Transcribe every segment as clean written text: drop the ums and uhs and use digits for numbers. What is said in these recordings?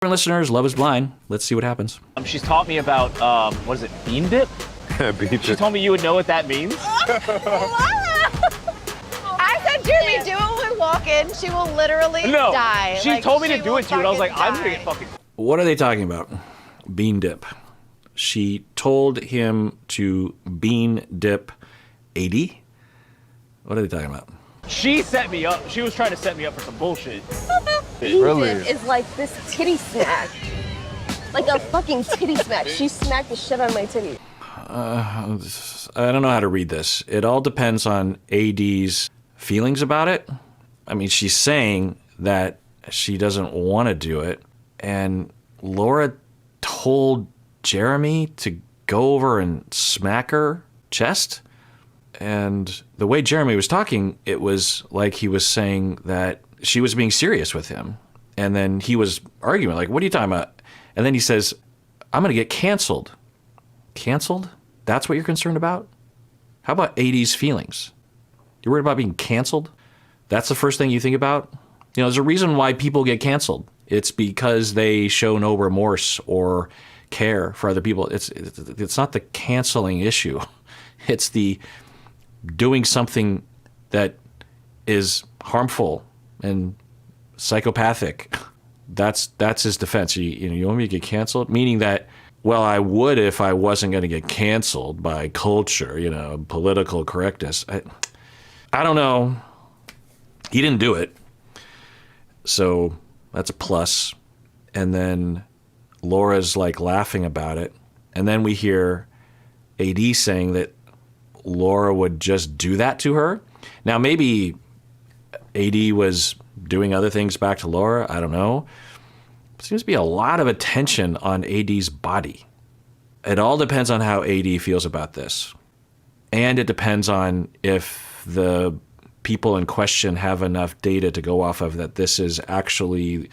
Listeners, Love is Blind. Let's see what happens. She's taught me about, what is it, bean dip? She told me you would know what that means. I said, Jeremy, do it when we walk in. She will literally die. She told me to do it to you, and I was like, I'm gonna get fucking... What are they talking about? Bean dip. She told him to bean dip 80? What are they talking about? She set me up. She was trying to set me up for some bullshit. Bean dip is like this titty smack. Like a fucking titty smack. She smacked the shit out of my titty. I don't know how to read this. It all depends on AD's feelings about it. I mean, she's saying that she doesn't want to do it. And Laura told Jeremy to go over and smack her chest. And the way Jeremy was talking, it was like he was saying that she was being serious with him. And then he was arguing, like, what are you talking about? And then he says, I'm going to get canceled. Canceled? That's what you're concerned about? How about AD's feelings? You're worried about being canceled? That's the first thing you think about? You know, there's a reason why people get canceled. It's because they show no remorse or care for other people. It's not the canceling issue. It's the doing something that is harmful and psychopathic. That's his defense. You want me to get canceled? Meaning that, well, I would if I wasn't going to get canceled by culture, political correctness. I don't know. He didn't do it. So that's a plus. And then Laura's like laughing about it. And then we hear AD saying that Laura would just do that to her. Now, maybe AD was doing other things back to Laura. I don't know. Seems to be a lot of attention on AD's body. It all depends on how AD feels about this. And it depends on if the people in question have enough data to go off of that this is actually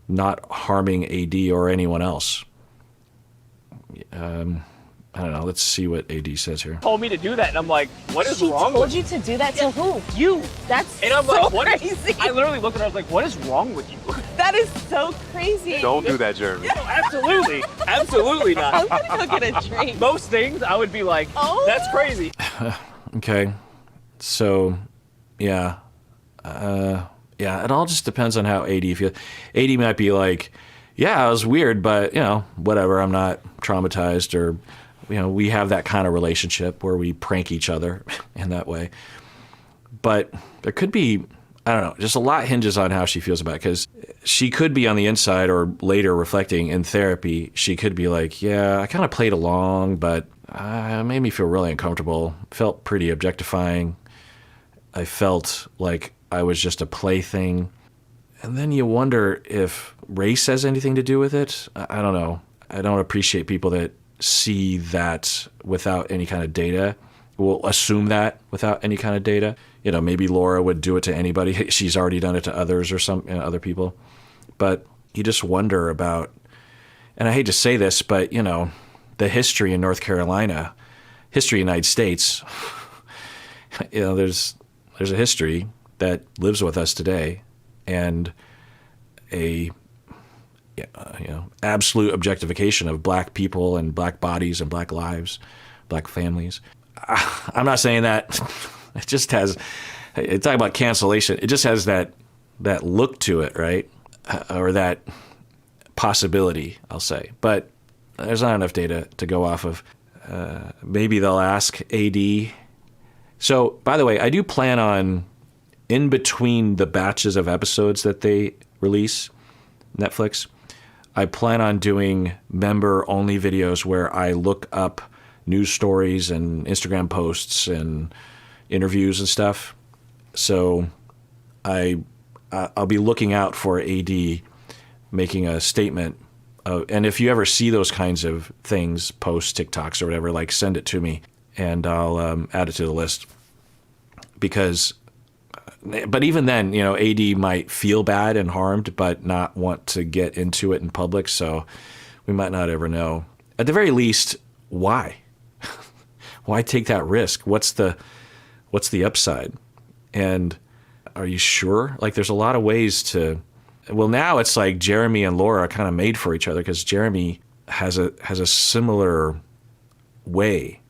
not harming AD or anyone else. I don't know. Let's see what AD says here. Told me to do that, and I'm like, what is wrong with you? She told you to do that to who? You. That's and I'm so like, what? crazy. I literally looked at her, I was like, what is wrong with you? That is so crazy. Don't do that, Jeremy. No, absolutely. Absolutely not. I'm gonna go get a drink. Most things, I would be like, that's crazy. Okay. So, yeah. It all just depends on how AD feels. AD might be like, yeah, it was weird, but, whatever. I'm not traumatized or... we have that kind of relationship where we prank each other in that way. But there could be, I don't know, just a lot hinges on how she feels about it. Because she could be on the inside or later reflecting in therapy. She could be like, yeah, I kind of played along, but it made me feel really uncomfortable. Felt pretty objectifying. I felt like I was just a plaything. And then you wonder if race has anything to do with it. I don't know. I don't appreciate people that see that without any kind of data. We'll assume that without any kind of data. Maybe Laura would do it to anybody. She's already done it to others or some other people. But you just wonder about, and I hate to say this, but the history in North Carolina, history in the United States, there's a history that lives with us today, and a absolute objectification of black people and black bodies and black lives, black families. I'm not saying that. It just has, talking about cancellation, it just has that look to it, right? Or that possibility, I'll say. But there's not enough data to go off of. Maybe they'll ask AD. So, by the way, I do plan on, in between the batches of episodes that they release, Netflix, I plan on doing member-only videos where I look up news stories and Instagram posts and interviews and stuff. So I'll be looking out for AD making a statement. And if you ever see those kinds of things, posts, TikToks or whatever, like send it to me and I'll add it to the list. But even then, AD might feel bad and harmed, but not want to get into it in public. So we might not ever know. At the very least, why? Why take that risk? What's the upside? And are you sure? Like, there's a lot of ways to Well, now it's like Jeremy and Laura are kind of made for each other because Jeremy has a similar way,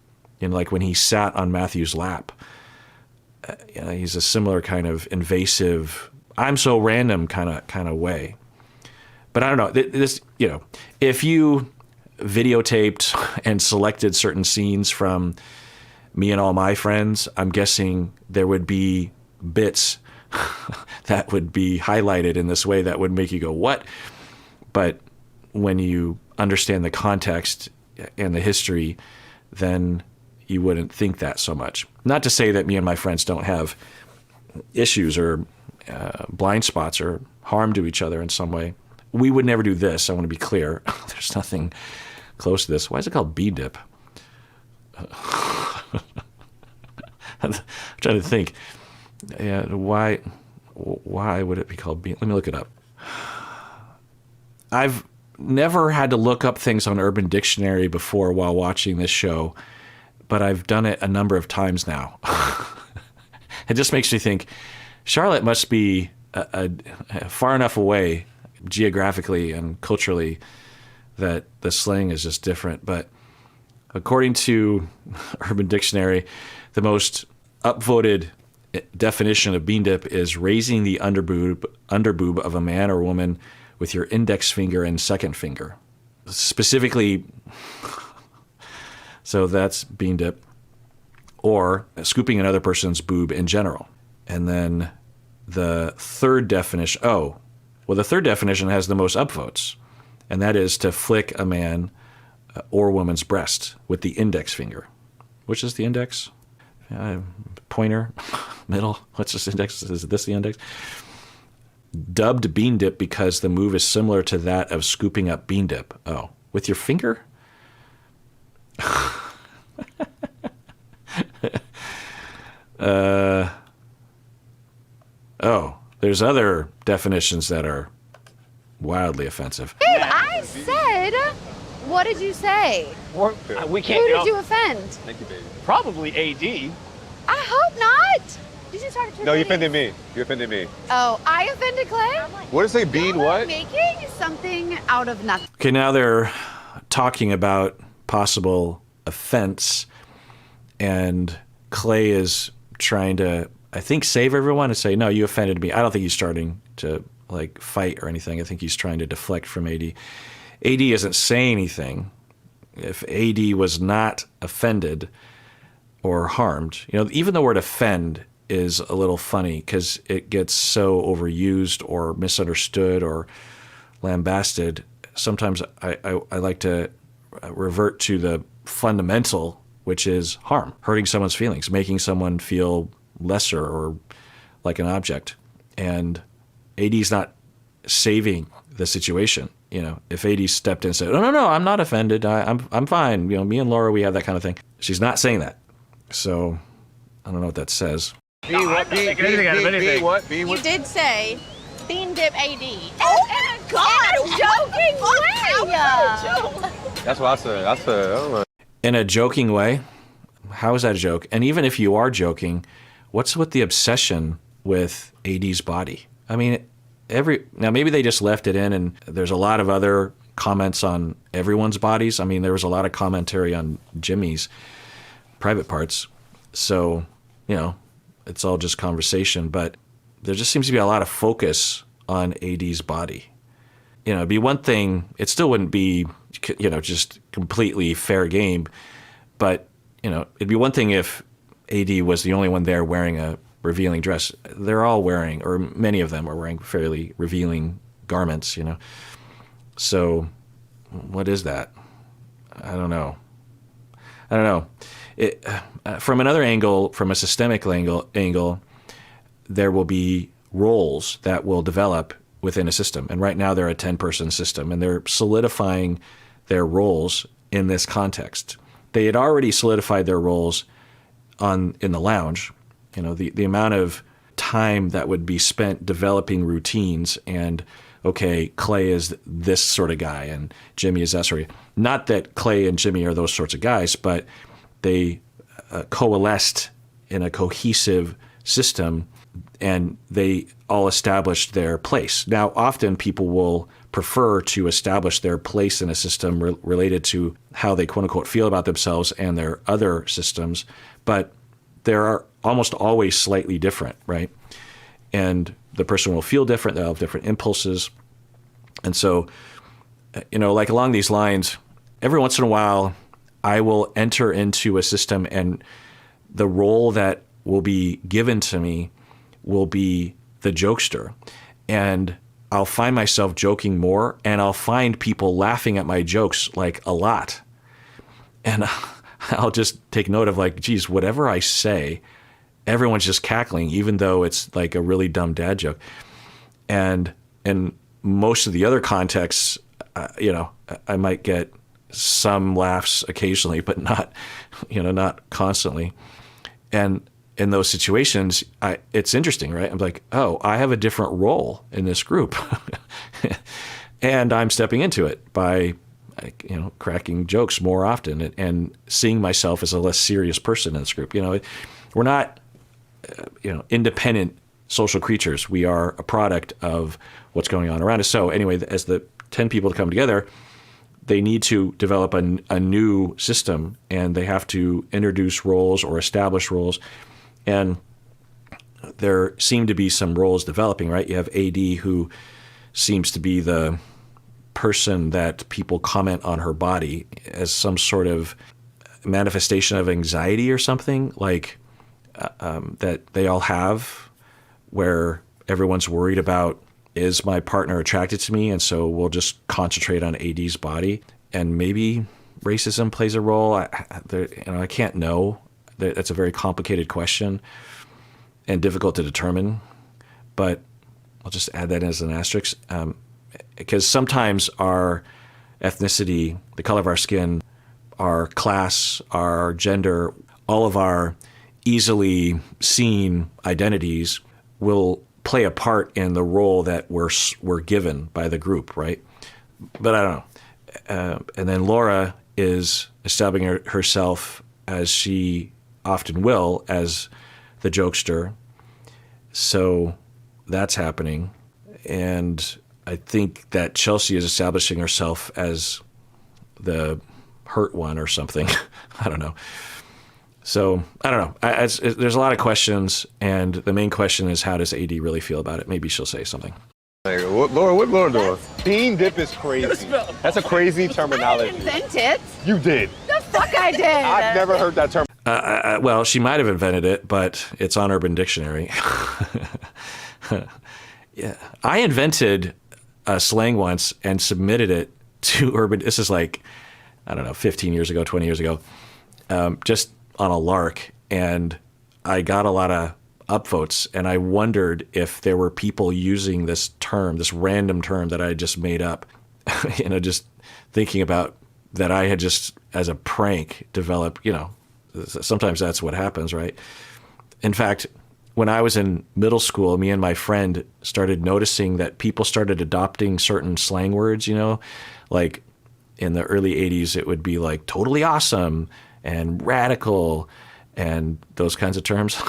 like when he sat on Matthew's lap. He's a similar kind of invasive, I'm so random kind of way. But I don't know. This, if you videotaped and selected certain scenes from Me and All My Friends, I'm guessing there would be bits that would be highlighted in this way that would make you go, what? But when you understand the context and the history, then you wouldn't think that so much. Not to say that Me and My Friends don't have issues or blind spots or harm to each other in some way. We would never do this. I want to be clear. There's nothing close to this. Why is it called bean dip? I'm trying to think. Yeah, why would it be called bean? Let me look it up. I've never had to look up things on Urban Dictionary before while watching this show, but I've done it a number of times now. It just makes me think Charlotte must be far enough away geographically and culturally that the slang is just different. But according to Urban Dictionary, the most upvoted definition of bean dip is raising the underboob of a man or woman with your index finger and second finger. Specifically, so that's bean dip, or scooping another person's boob in general. And then the third definition, the third definition has the most upvotes, and that is to flick a man or woman's breast with the index finger. Which is the index? Pointer? Middle? What's this index? Is this the index? Dubbed bean dip because the move is similar to that of scooping up bean dip. Oh, with your finger? There's other definitions that are wildly offensive. Babe, I said, what did you say? We can't. Who did you offend? Thank you, baby. Probably AD. I hope not. Did you talk to No, you offended me. You offended me. Oh, I offended Clay? What did it say, bean what? Making something out of nothing. Okay, now they're talking about possible offense, and Clay is trying to, I think, save everyone and say, no, you offended me. I don't think he's starting to fight or anything. I think he's trying to deflect from AD. AD isn't saying anything. If AD was not offended or harmed, even the word offend is a little funny because it gets so overused or misunderstood or lambasted. Sometimes I like to revert to the fundamental, which is harm, hurting someone's feelings, making someone feel lesser or like an object. And AD's not saving the situation. If AD stepped in and said, no, I'm not offended. I'm fine. Me and Laura, we have that kind of thing. She's not saying that. So I don't know what that says. Bean what? Bean what? Bean what? You did say bean dip AD. Oh my God! Joking way. That's what I said. I don't know. In a joking way? How is that a joke? And even if you are joking, what's with the obsession with AD's body? I mean, now maybe they just left it in, and there's a lot of other comments on everyone's bodies. I mean, there was a lot of commentary on Jimmy's private parts. So, it's all just conversation, but there just seems to be a lot of focus on AD's body. It'd be one thing, it still wouldn't be, just completely fair game, but, it'd be one thing if AD was the only one there wearing a revealing dress. They're all wearing, or many of them are wearing fairly revealing garments, So what is that? I don't know. From another angle, from a systemic angle, there will be roles that will develop within a system. And right now they're a 10-person system, and they're solidifying their roles in this context. They had already solidified their roles in the lounge. The amount of time that would be spent developing routines and, okay, Clay is this sort of guy and Jimmy is that sort of guy. Not that Clay and Jimmy are those sorts of guys, but they coalesced in a cohesive system and they all established their place. Now, often people will prefer to establish their place in a system related to how they quote unquote feel about themselves and their other systems, but they are almost always slightly different, right? And the person will feel different, they'll have different impulses. And so, like along these lines, every once in a while, I will enter into a system and the role that will be given to me will be the jokester. And I'll find myself joking more, and I'll find people laughing at my jokes like a lot. And I'll just take note of like, geez, whatever I say, everyone's just cackling, even though it's like a really dumb dad joke. And in most of the other contexts, I might get some laughs occasionally, but not constantly. And in those situations, it's interesting, right? I'm like, oh, I have a different role in this group. And I'm stepping into it by, cracking jokes more often and seeing myself as a less serious person in this group. We're not, independent social creatures. We are a product of what's going on around us. So anyway, as the 10 people come together, they need to develop a new system, and they have to introduce roles or establish roles. And there seem to be some roles developing, right? You have AD, who seems to be the person that people comment on her body as some sort of manifestation of anxiety or something, like that they all have, where everyone's worried about, is my partner attracted to me? And so we'll just concentrate on AD's body. And maybe racism plays a role. I can't know. That's a very complicated question and difficult to determine. But I'll just add that as an asterisk. Because sometimes our ethnicity, the color of our skin, our class, our gender, all of our easily seen identities will play a part in the role that we're given by the group, right? But I don't know. And then Laura is establishing herself, as she often will, as the jokester. So that's happening. And I think that Chelsea is establishing herself as the hurt one or something. I don't know. So I don't know. There's a lot of questions, and the main question is, how does AD really feel about it? Maybe she'll say something. What Laura doing? Bean dip is crazy. That's a crazy terminology. I didn't invent it. You did. The fuck I did. I've never heard that term. Well, she might have invented it, but it's on Urban Dictionary. Yeah, I invented a slang once and submitted it to Urban. This is like, I don't know, 15 years ago, 20 years ago, just on a lark, and I got a lot of upvotes, and I wondered if there were people using this term, this random term that I had just made up, just thinking about that I had just, as a prank, developed, sometimes that's what happens, right? In fact, when I was in middle school, me and my friend started noticing that people started adopting certain slang words, like in the early 80s, it would be like totally awesome and radical and those kinds of terms.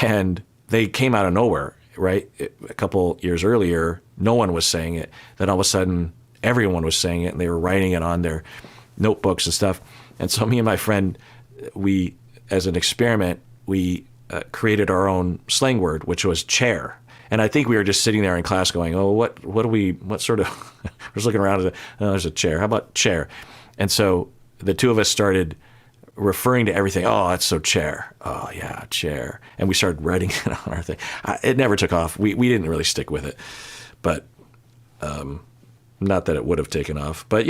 And they came out of nowhere, right? A couple years earlier, no one was saying it. Then all of a sudden, everyone was saying it, and they were writing it on their notebooks and stuff. And so me and my friend, we, as an experiment, we created our own slang word, which was chair. And I think we were just sitting there in class going, oh, what sort of, we're just looking around and oh, there's a chair. How about chair? And so the two of us started referring to everything. Oh, that's so chair. Oh, yeah, chair. And we started writing it on our thing. It never took off. We didn't really stick with it. But not that it would have taken off. But,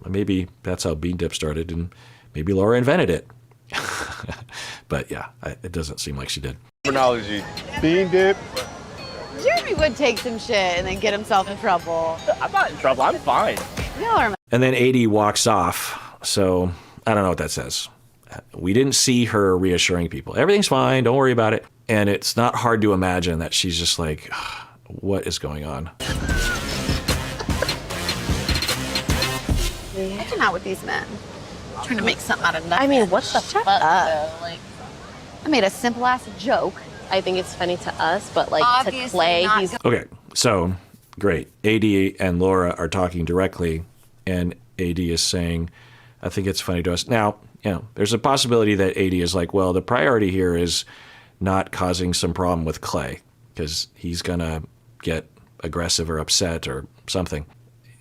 maybe that's how Bean Dip started, and maybe Laura invented it. But, yeah, it doesn't seem like she did. Terminology. Bean Dip. Jeremy would take some shit and then get himself in trouble. I'm not in trouble. I'm fine. Y'all are. And then AD walks off. So I don't know what that says. We didn't see her reassuring people. Everything's fine. Don't worry about it. And it's not hard to imagine that she's just like, what is going on? I cannot with these men. Trying to make something out of nothing. I mean, what the fuck? I made a simple ass joke I think it's funny to us, but like Obviously to Clay, not. he's Okay, so great. AD and Laura are talking directly, and AD is saying, I think it's funny to us. Now, there's a possibility that AD is like, well, the priority here is not causing some problem with Clay because he's going to get aggressive or upset or something.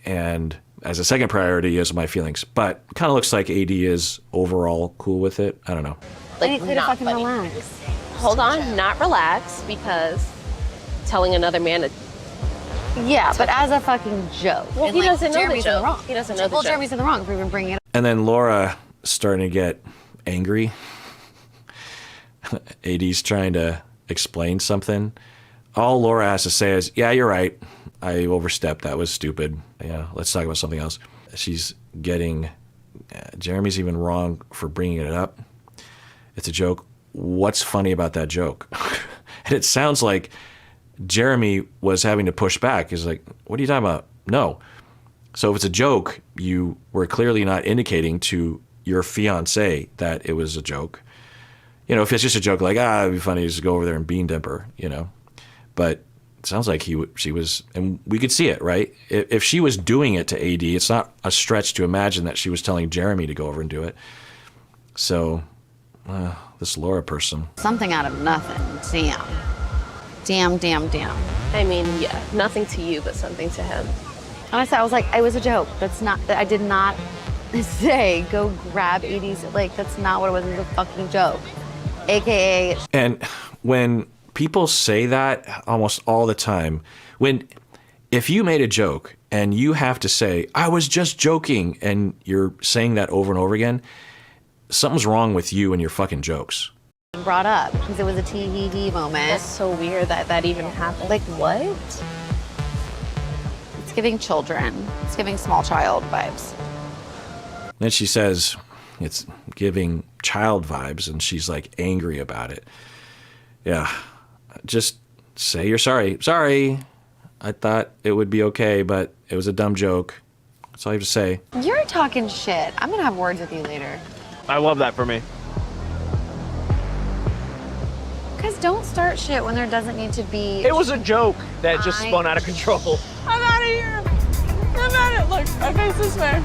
And as a second priority is my feelings. But kind of looks like AD is overall cool with it. I don't know. like I need to not fucking funny. relax. Hold on, not relax, because telling another man to Yeah, but as a fucking joke. Well, And, he doesn't know the Jeremy's in joke. wrong. He doesn't know the Well, joke. Jeremy's in the wrong for even bringing it up. And then Laura starting to get angry. AD's trying to explain something. All Laura has to say is, yeah, you're right. I overstepped. That was stupid. Yeah, let's talk about something else. She's getting, Jeremy's even wrong for bringing it up. It's a joke. What's funny about that joke? And it sounds like Jeremy was having to push back. He's like, what are you talking about? No. So if it's a joke, you were clearly not indicating to your fiance that it was a joke. If it's just a joke, like, it'd be funny to just go over there and bean dip her, But it sounds like she was, and we could see it, right? If she was doing it to AD, it's not a stretch to imagine that she was telling Jeremy to go over and do it. So, this Laura person. Something out of nothing. Damn. I mean, yeah, nothing to you, but something to him. Honestly, I was like, it was a joke. I did not say go grab AD's, like, that's not what it was. It was a fucking joke. AKA. And when people say that almost all the time, if you made a joke and you have to say, I was just joking, and you're saying that over and over again, something's wrong with you and your fucking jokes. Brought up because it was a TVD moment. That's so weird that even happened. Like, what? It's giving children. It's giving small child vibes. Then she says it's giving child vibes, and she's like angry about it. Yeah, just say you're sorry. Sorry, I thought it would be okay, but it was a dumb joke. That's all you have to say. You're talking shit. I'm gonna have words with you later. I love that for me. Because don't start shit when there doesn't need to be. It was a joke that just spun out of control. I'm out of here. I'm out of Look, my face is fair.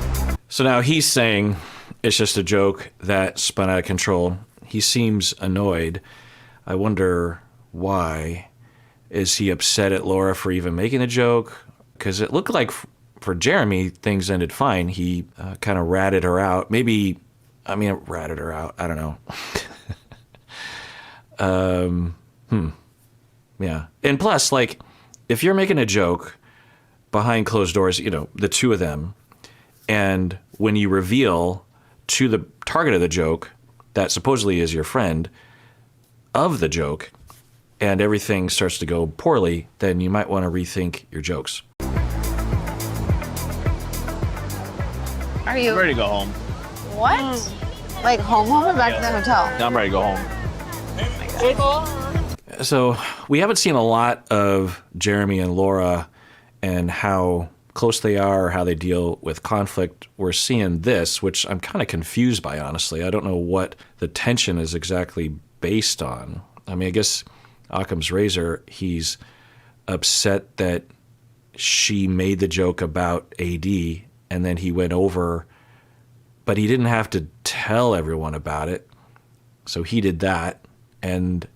So now he's saying it's just a joke that spun out of control. He seems annoyed. I wonder why. Is he upset at Laura for even making the joke? Because it looked like for Jeremy, things ended fine. He kind of ratted her out. Ratted her out. I don't know. Yeah. And plus, like, if you're making a joke behind closed doors, the two of them, and when you reveal to the target of the joke that supposedly is your friend of the joke, and everything starts to go poorly, then you might want to rethink your jokes. Are you I'm ready to go home. what? Like home or back to the hotel? I'm ready to go home. So we haven't seen a lot of Jeremy and Laura and how close they are, or how they deal with conflict. We're seeing this, which I'm kind of confused by, honestly. I don't know what the tension is exactly based on. I guess Occam's razor, he's upset that she made the joke about AD, and then he went over, but he didn't have to tell everyone about it. So he did that, and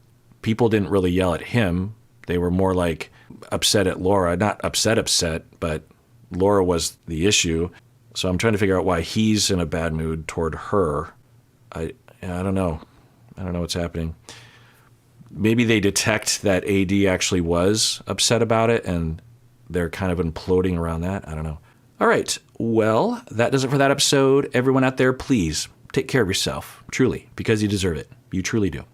people didn't really yell at him. They were more like upset at Laura. Not upset, but Laura was the issue. So I'm trying to figure out why he's in a bad mood toward her. I don't know. I don't know what's happening. Maybe they detect that AD actually was upset about it, and they're kind of imploding around that. I don't know. All right. Well, that does it for that episode. Everyone out there, please take care of yourself, truly, because you deserve it. You truly do.